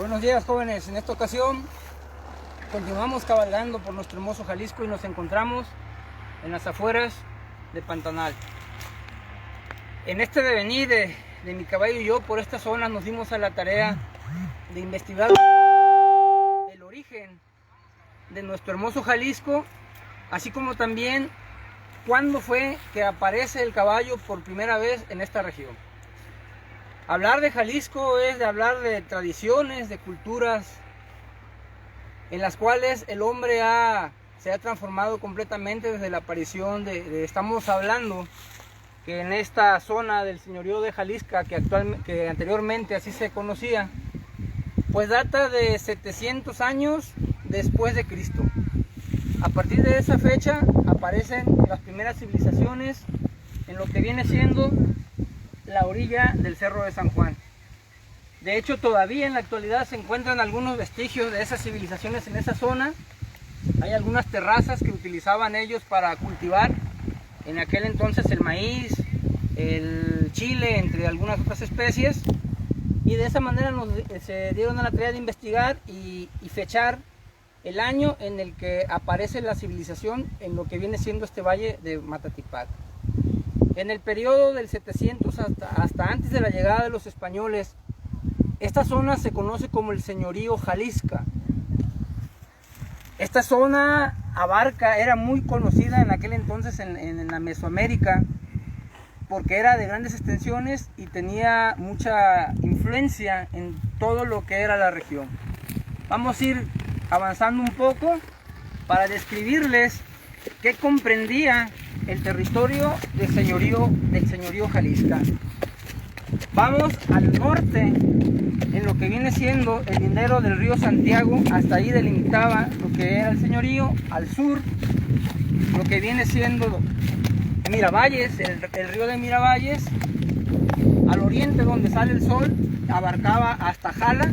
Buenos días, jóvenes. En esta ocasión continuamos cabalgando por nuestro hermoso Jalisco y nos encontramos en las afueras de Pantanal. En este devenir de mi caballo y yo por esta zona nos dimos a la tarea de investigar el origen de nuestro hermoso Jalisco, así como también cuándo fue que aparece el caballo por primera vez en esta región. Hablar de Jalisco es de hablar de tradiciones, de culturas en las cuales el hombre se ha transformado completamente desde la aparición estamos hablando que en esta zona del señorío de Jalisco, que anteriormente así se conocía, pues data de 700 años después de Cristo. A partir de esa fecha aparecen las primeras civilizaciones en lo que viene siendo la orilla del Cerro de San Juan. De hecho, todavía en la actualidad se encuentran algunos vestigios de esas civilizaciones en esa zona. Hay algunas terrazas que utilizaban ellos para cultivar en aquel entonces el maíz, el chile, entre algunas otras especies. Y de esa manera se dieron a la tarea de investigar y fechar el año en el que aparece la civilización en lo que viene siendo este valle de Matatipac. En el periodo del 700 hasta antes de la llegada de los españoles, esta zona se conoce como el señorío Jalisco. Esta zona era muy conocida en aquel entonces en la Mesoamérica, porque era de grandes extensiones y tenía mucha influencia en todo lo que era la región. Vamos a ir avanzando un poco para describirles qué comprendía el territorio del señorío Jalisco. Vamos al norte, en lo que viene siendo el lindero del río Santiago, hasta ahí delimitaba lo que era el señorío. Al sur, lo que viene siendo Miravalles, el río de Miravalles. Al oriente, donde sale el sol, abarcaba hasta Jala,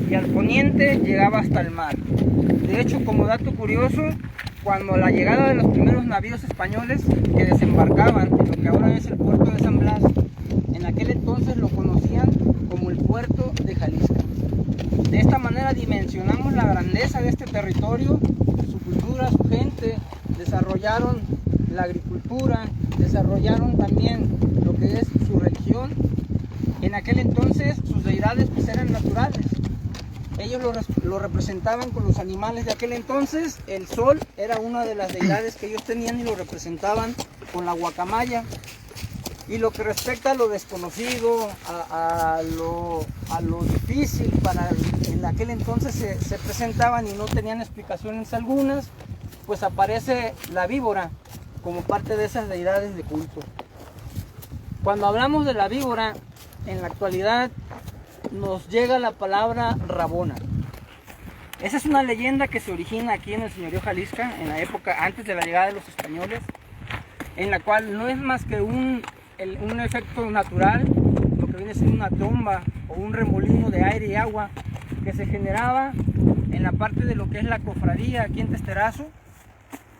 y al poniente llegaba hasta el mar. De hecho, como dato curioso, cuando la llegada de los primeros navíos españoles que desembarcaban en lo que ahora es el puerto de San Blas, en aquel entonces lo conocían como el puerto de Jalisco. De esta manera dimensionamos la grandeza de este territorio, su cultura, su gente. Desarrollaron la agricultura, desarrollaron también lo que es su religión. En aquel entonces sus deidades pues eran naturales. Ellos lo representaban con los animales de aquel entonces. El sol era una de las deidades que ellos tenían y lo representaban con la guacamaya. Y lo que respecta a lo desconocido, a lo difícil, en aquel entonces se presentaban y no tenían explicaciones algunas, pues aparece la víbora como parte de esas deidades de culto. Cuando hablamos de la víbora, en la actualidad nos llega la palabra rabona. Esa es una leyenda que se origina aquí en el señorío Jalisco, en la época antes de la llegada de los españoles, en la cual no es más que un efecto natural, lo que viene siendo una tromba o un remolino de aire y agua que se generaba en la parte de lo que es la cofradía aquí en Testerazo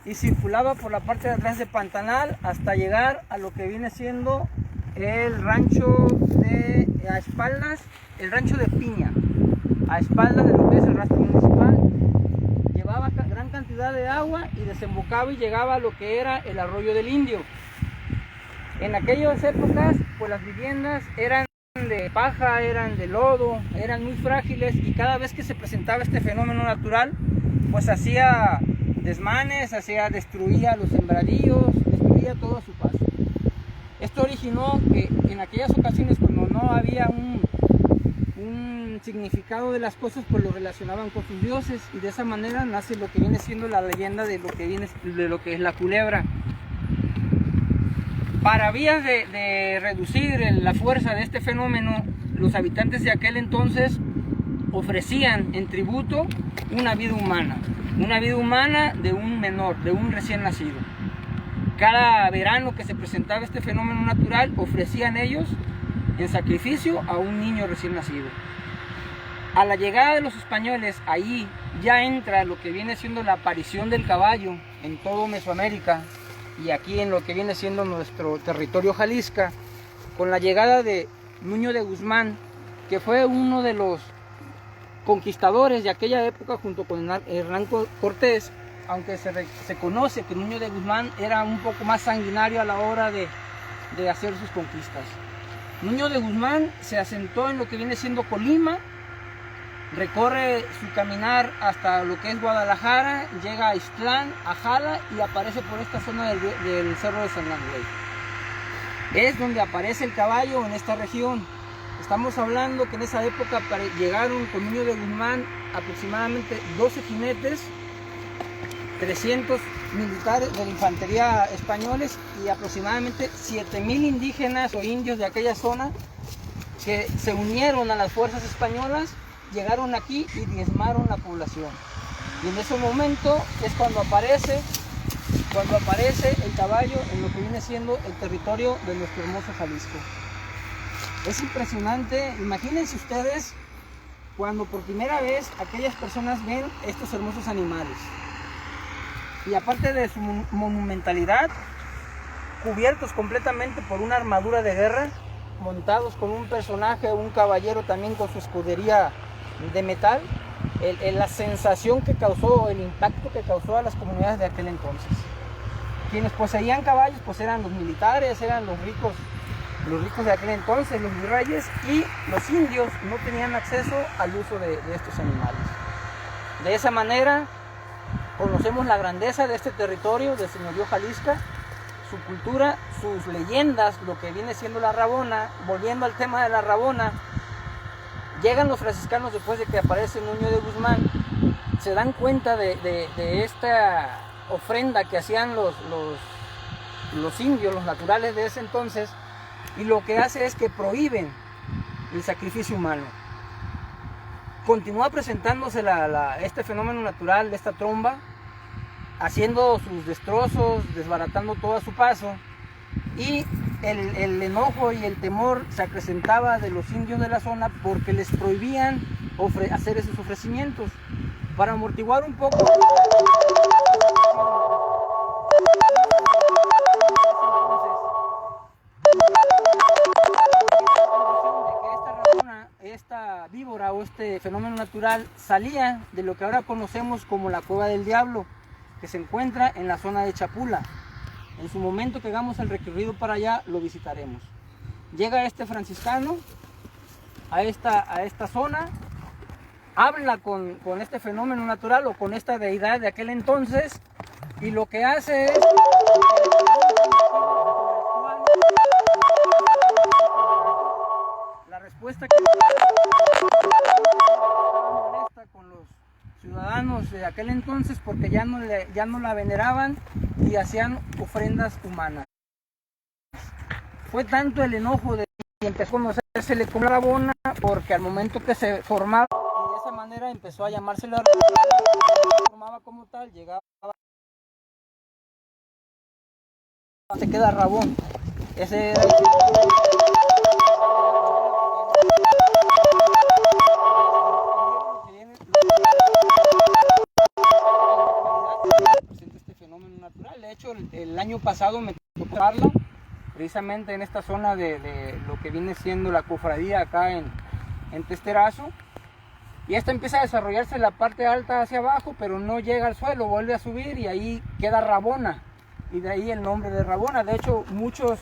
y circulaba por la parte de atrás de Pantanal hasta llegar a lo que viene siendo el rancho el rancho de Piña, a espaldas de lo que es el rastro municipal. Llevaba gran cantidad de agua y desembocaba y llegaba a lo que era el arroyo del Indio. En aquellas épocas, pues las viviendas eran de paja, eran de lodo, eran muy frágiles, y cada vez que se presentaba este fenómeno natural, pues hacía desmanes, destruía los sembradíos, destruía todo a su paso. Esto originó que en aquellas ocasiones, cuando no había un significado de las cosas, pues lo relacionaban con sus dioses, y de esa manera nace lo que viene siendo la leyenda de lo que es la culebra. Para vías de reducir la fuerza de este fenómeno, los habitantes de aquel entonces ofrecían en tributo una vida humana de un menor, de un recién nacido. Cada verano que se presentaba este fenómeno natural, ofrecían ellos en sacrificio a un niño recién nacido. A la llegada de los españoles, ahí ya entra lo que viene siendo la aparición del caballo en todo Mesoamérica, y aquí en lo que viene siendo nuestro territorio Jalisco, con la llegada de Nuño de Guzmán, que fue uno de los conquistadores de aquella época junto con Hernán Cortés, aunque se conoce que Nuño de Guzmán era un poco más sanguinario a la hora de hacer sus conquistas. Nuño de Guzmán se asentó en lo que viene siendo Colima, recorre su caminar hasta lo que es Guadalajara, llega a Ixtlán, a Jala y aparece por esta zona del Cerro de San Ángel. Es donde aparece el caballo en esta región. Estamos hablando que en esa época llegaron con Nuño de Guzmán aproximadamente 12 jinetes, 300 militares de la infantería españoles y aproximadamente 7,000 indígenas o indios de aquella zona que se unieron a las fuerzas españolas, llegaron aquí y diezmaron la población. Y en ese momento es cuando aparece el caballo en lo que viene siendo el territorio de nuestro hermoso Jalisco. Es impresionante, imagínense ustedes cuando por primera vez aquellas personas ven estos hermosos animales. Y aparte de su monumentalidad, cubiertos completamente por una armadura de guerra, montados con un personaje, un caballero también con su escudería de metal, la sensación que causó, el impacto que causó a las comunidades de aquel entonces. Quienes poseían caballos pues eran los militares, eran los ricos de aquel entonces, los virreyes, y los indios no tenían acceso al uso de estos animales. De esa manera conocemos la grandeza de este territorio, del señorío Jalisco, su cultura, sus leyendas, lo que viene siendo la Rabona. Volviendo al tema de la Rabona, llegan los franciscanos después de que aparece Nuño de Guzmán, se dan cuenta de esta ofrenda que hacían los indios, los naturales de ese entonces, y lo que hace es que prohíben el sacrificio humano. Continúa presentándose este fenómeno natural de esta tromba, haciendo sus destrozos, desbaratando todo a su paso, y el enojo y el temor se acrecentaba de los indios de la zona porque les prohibían hacer esos ofrecimientos. Para amortiguar un poco esta víbora o este fenómeno natural salía de lo que ahora conocemos como la Cueva del Diablo, que se encuentra en la zona de Chapula. En su momento que hagamos el recorrido para allá, lo visitaremos. Llega este franciscano a esta zona, habla con este fenómeno natural o con esta deidad de aquel entonces, y lo que hace es la respuesta que estaba molesta con los ciudadanos de aquel entonces porque ya no la veneraban y hacían ofrendas humanas. Fue tanto el enojo de que empezó a conocérsele como la Rabona, porque al momento que se formaba y de esa manera empezó a llamarse la Rabona, se formaba como tal, llegaba, se queda Rabón. Ese era este fenómeno natural. De hecho, el año pasado me tocó hablarla precisamente en esta zona de lo que viene siendo la cofradía acá en Testerazo, y esta empieza a desarrollarse en la parte alta hacia abajo, pero no llega al suelo, vuelve a subir y ahí queda Rabona, y de ahí el nombre de Rabona. De hecho, muchas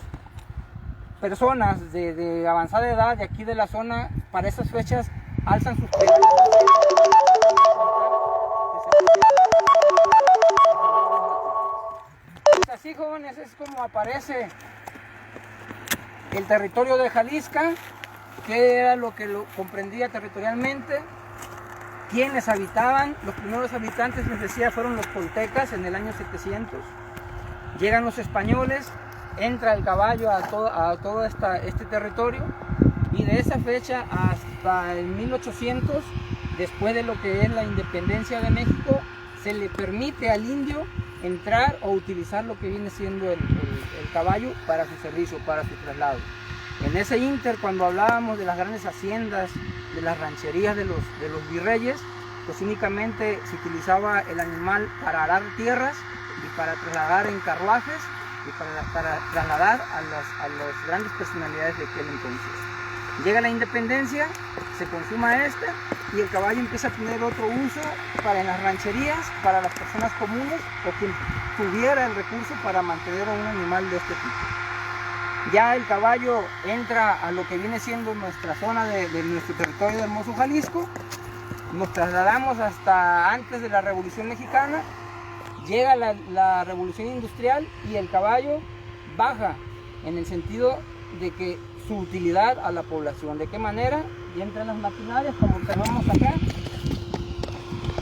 personas de avanzada edad de aquí de la zona para esas fechas alzan sus pedales. Así, jóvenes, es como aparece el territorio de Jalisco, que era lo que lo comprendía territorialmente, quienes habitaban. Los primeros habitantes, les decía, fueron los toltecas en el año 700. Llegan los españoles, entra el caballo a todo este territorio, y de esa fecha hasta el 1800, después de lo que es la independencia de México, se le permite al indio entrar o utilizar lo que viene siendo el caballo para su servicio, para su traslado. En ese ínter, cuando hablábamos de las grandes haciendas, de las rancherías de los virreyes, pues únicamente se utilizaba el animal para arar tierras y para trasladar en carruajes y para trasladar a las grandes personalidades de aquel entonces. Llega la independencia, se consuma este y el caballo empieza a tener otro uso para en las rancherías, para las personas comunes o quien tuviera el recurso para mantener a un animal de este tipo. Ya el caballo entra a lo que viene siendo nuestra zona de nuestro territorio de Hermoso Jalisco. Nos trasladamos hasta antes de la Revolución Mexicana. Llega la Revolución Industrial y el caballo baja en el sentido de que su utilidad a la población. ¿De qué manera? Y entran las maquinarias como tenemos acá.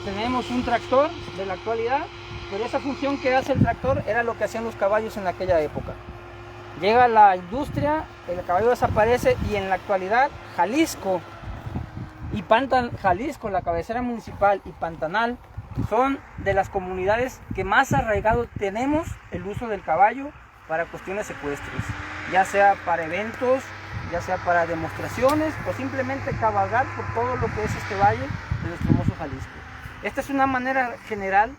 Tenemos un tractor de la actualidad, pero esa función que hace el tractor era lo que hacían los caballos en aquella época. Llega la industria, el caballo desaparece y en la actualidad Jalisco y Jalisco, la cabecera municipal, y Pantanal son de las comunidades que más arraigado tenemos el uso del caballo para cuestiones ecuestres, ya sea para eventos, ya sea para demostraciones o simplemente cabalgar por todo lo que es este valle de nuestro hermoso Jalisco. Esta es una manera general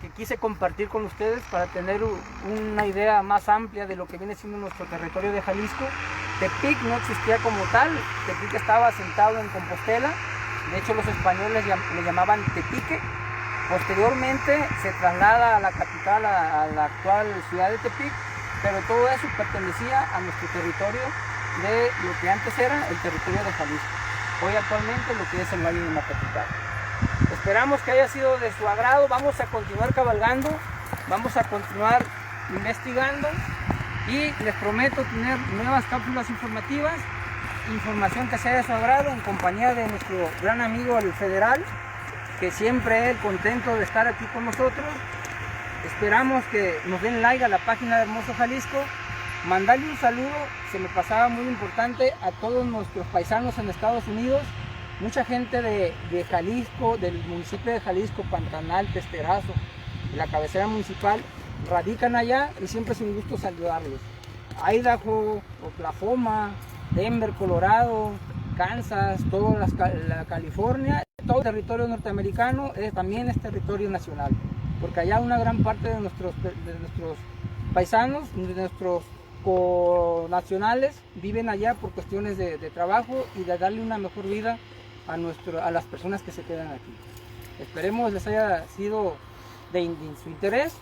que quise compartir con ustedes para tener una idea más amplia de lo que viene siendo nuestro territorio de Jalisco. Tepic no existía como tal, Tepic estaba asentado en Compostela, de hecho los españoles le llamaban Tepique. Posteriormente se traslada a la capital, a la actual ciudad de Tepic, pero todo eso pertenecía a nuestro territorio de lo que antes era el territorio de Jalisco, hoy actualmente lo que es el Valle de Macaticán. Esperamos que haya sido de su agrado. Vamos a continuar cabalgando, vamos a continuar investigando y les prometo tener nuevas cápsulas informativas, información que sea de su agrado, en compañía de nuestro gran amigo el Federal, que siempre es contento de estar aquí con nosotros. Esperamos que nos den like a la página de Hermoso Jalisco. Mandarle un saludo, se me pasaba muy importante, a todos nuestros paisanos en Estados Unidos. Mucha gente de Jalisco, del municipio de Jalisco, Pantanal, Testerazo, la cabecera municipal, radican allá y siempre es un gusto saludarlos. Idaho, Oklahoma, Denver, Colorado, Kansas, toda la California, todo el territorio norteamericano también es territorio nacional, porque allá una gran parte de nuestros paisanos, de nuestros nacionales, viven allá por cuestiones de trabajo y de darle una mejor vida a las personas que se quedan aquí. Esperemos les haya sido de su interés.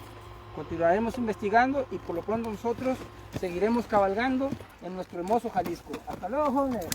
Continuaremos investigando y por lo pronto nosotros seguiremos cabalgando en nuestro hermoso Jalisco. Hasta luego, jóvenes.